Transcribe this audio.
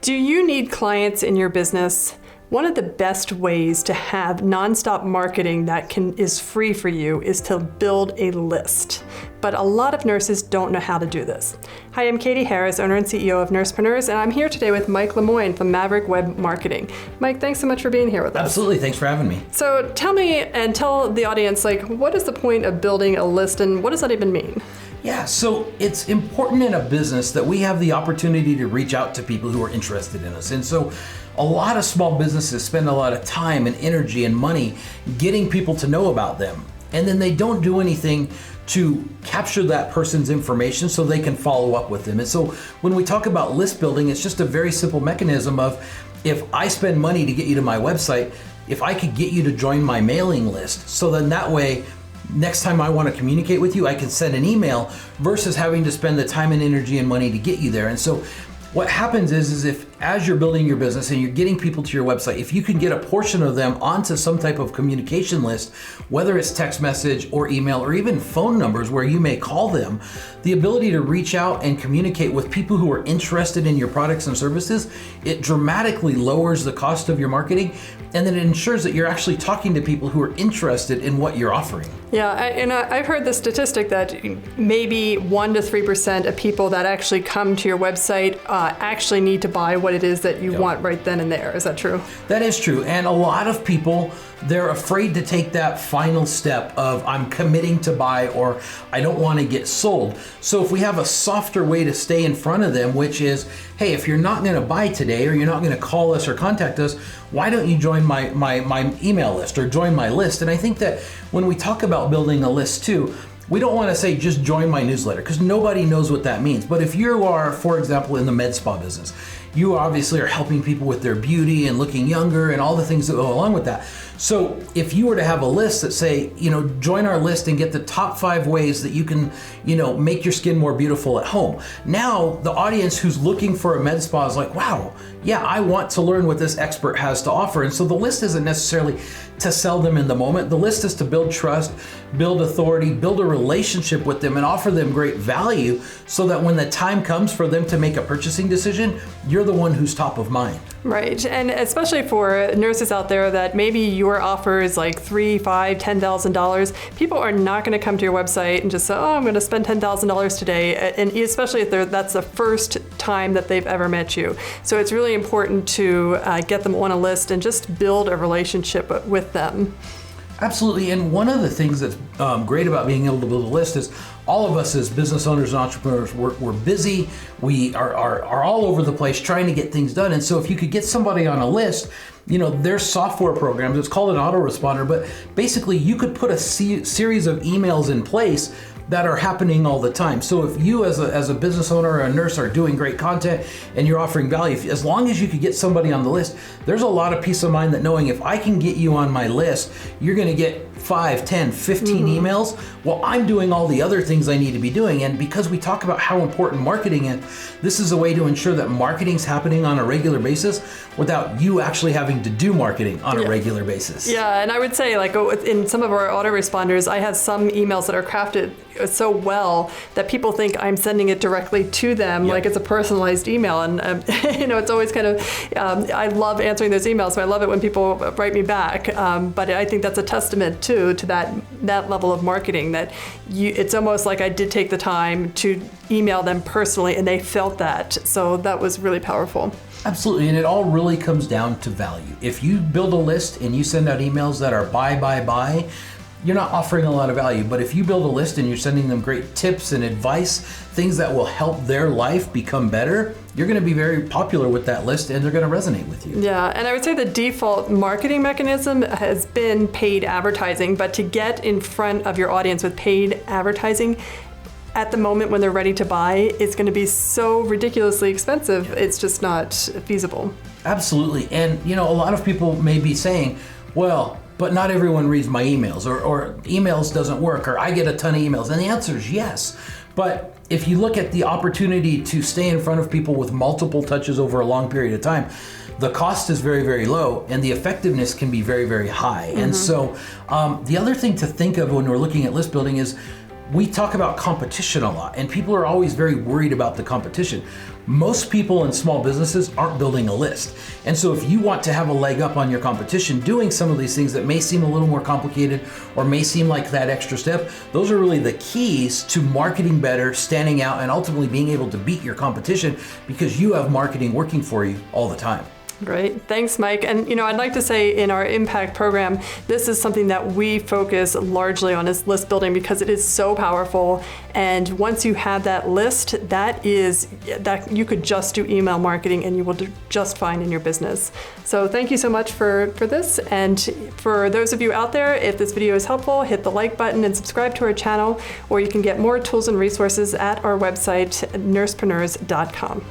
Do you need clients in your business? One of the best ways to have nonstop marketing that is free for you is to build a list. But a lot of nurses don't know how to do this. Hi, I'm Catie Harris, owner and CEO of NursePreneurs, and I'm here today with Mike Lemoyne from Maverick Web Marketing. Mike, thanks so much for being here with us. Absolutely, thanks for having me. So tell me and tell the audience, what is the point of building a list and what does that even mean? Yeah, so it's important in a business that we have the opportunity to reach out to people who are interested in us. And so a lot of small businesses spend a lot of time and energy and money getting people to know about them. And then they don't do anything to capture that person's information so they can follow up with them. And so when we talk about list building, it's just a very simple mechanism of, if I spend money to get you to my website, if I could get you to join my mailing list, so then that way, next time I want to communicate with you, I can send an email versus having to spend the time and energy and money to get you there. And so what happens is if as you're building your business and you're getting people to your website, if you can get a portion of them onto some type of communication list, whether it's text message or email or even phone numbers where you may call them, the ability to reach out and communicate with people who are interested in your products and services, it dramatically lowers the cost of your marketing, and then it ensures that you're actually talking to people who are interested in what you're offering. Yeah, I've heard the statistic that maybe 1 to 3% of people that actually come to your website actually need to buy what it is that you want right then and there. Is that true? That is true. And a lot of people, they're afraid to take that final step of I'm committing to buy or I don't want to get sold. So if we have a softer way to stay in front of them, which is, hey, if you're not going to buy today or you're not going to call us or contact us, why don't you join my email list or join my list? And I think that when we talk about building a list too, we don't want to say just join my newsletter because nobody knows what that means. But if you are, for example, in the med spa business, you obviously are helping people with their beauty and looking younger and all the things that go along with that. So if you were to have a list that say, join our list and get the top 5 ways that you can, make your skin more beautiful at home. Now the audience who's looking for a med spa is like, wow, yeah, I want to learn what this expert has to offer. And so the list isn't necessarily to sell them in the moment. The list is to build trust, build authority, build a relationship with them and offer them great value so that when the time comes for them to make a purchasing decision, you're the one who's top of mind. Right, and especially for nurses out there that maybe your offer is like $3,000, $5,000, $10,000, people are not going to come to your website and just say, oh, I'm going to spend $10,000 today, and especially if that's the first time that they've ever met you. So it's really important to get them on a list and just build a relationship with them. Absolutely, and one of the things that's great about being able to build a list is all of us as business owners and entrepreneurs, we're busy, we are all over the place trying to get things done. And so if you could get somebody on a list, there's software programs, it's called an autoresponder, but basically you could put a series of emails in place that are happening all the time. So if you as a business owner or a nurse are doing great content and you're offering value, as long as you could get somebody on the list, there's a lot of peace of mind that knowing if I can get you on my list, you're gonna get 5, 10, 15 emails. Well, I'm doing all the other things I need to be doing. And because we talk about how important marketing is, this is a way to ensure that marketing's happening on a regular basis without you actually having to do marketing on a regular basis. Yeah, and I would say in some of our autoresponders, I have some emails that are crafted so well that people think I'm sending it directly to them, like it's a personalized email. And it's always kind of, I love answering those emails, so I love it when people write me back. But I think that's a testament too to that level of marketing, that it's almost like I did take the time to email them personally and they felt that. So that was really powerful. Absolutely, and it all really comes down to value. If you build a list and you send out emails that are buy, you're not offering a lot of value. But if you build a list and you're sending them great tips and advice, things that will help their life become better, you're going to be very popular with that list and they're going to resonate with you. Yeah, and I would say the default marketing mechanism has been paid advertising, but to get in front of your audience with paid advertising at the moment when they're ready to buy, it's going to be so ridiculously expensive, it's just not feasible. Absolutely, and a lot of people may be saying, well, but not everyone reads my emails, or emails doesn't work, or I get a ton of emails. And the answer is yes. But if you look at the opportunity to stay in front of people with multiple touches over a long period of time, the cost is very, very low and the effectiveness can be very, very high. And so the other thing to think of when we're looking at list building is we talk about competition a lot, and people are always very worried about the competition. Most people in small businesses aren't building a list. And so if you want to have a leg up on your competition, doing some of these things that may seem a little more complicated or may seem like that extra step, those are really the keys to marketing better, standing out, and ultimately being able to beat your competition because you have marketing working for you all the time. Great. Thanks, Mike. And, I'd like to say in our Impact program, this is something that we focus largely on is list building because it is so powerful. And once you have that list, that you could just do email marketing and you will do just fine in your business. So thank you so much for this. And for those of you out there, if this video is helpful, hit the like button and subscribe to our channel, or you can get more tools and resources at our website, nursepreneurs.com.